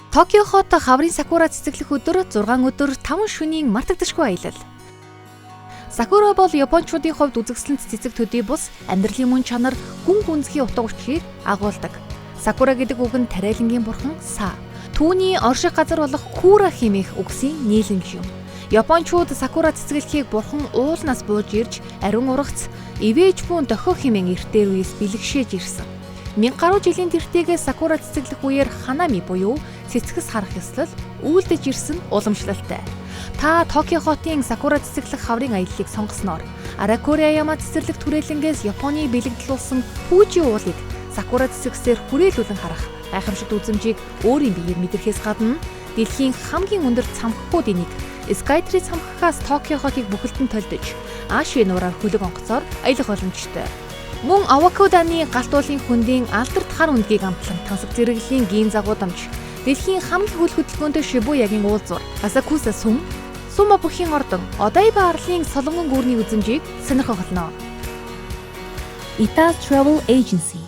Токио хот хаврын сакура цэцэглэх өдөр 6 өдөр 5 шөнийн мартагдашгүй аялал. Сакура бол японочдын хувьд үзэгсэлэнт цэцэг төдий бус амьдралын мөн чанар гүн гүнзгий утга учирыг агуулдаг. Сакура гэдэг үг нь тариалангийн бурхан Са. Түүний орших газар болох Кура хэмээх үгсийн нийлэнж юм. Японочууд сакура цэцэглэхийг бурхан уулнаас бууж ирж ариун ургац ивэж бүүн дохио хэмээн эртээр үеэс бэлгшээж ирсэн. 1000 гаруй жилийн тэртээгээ сакура цэцэглэх үеэр ханами буюу цэцгэс харах ёслол үйлдэж ирсэн уламжлалтай. Та Токио хотын сакура цэцэглэх хаврын аяллыг сонгосноор Аракураяма цэцэрлэг түрээлэнгээс Японы бэлэгдлүүлсэн Фужи уулыг сакура цэцэгсээр хүрээлүүлэн харах гайхамшигт үзмжийг өөрийн биеэр мэдрэхээс гадна дэлхийн хамгийн өндөр цамхгуудын нэг Skytree цамхгаас Токио хотыг бүхэлдэн толдож Аши нураар хөлөг онгоцоор аялах боломжтой. Мөн Авакуданы галт уулын хөндийн алдарт хар үндгийг амтлан тансаг зэрэглэлийн гин загуудамж дэлхийн хамгийн хөл хөдөлгөөнтэй Шибуягийн уулзуур Асакуса сүм Сума бүхийн ордон Одайба арлын солонгон гүүрний үзмжийг сонирхох болно. Ita Travel Agency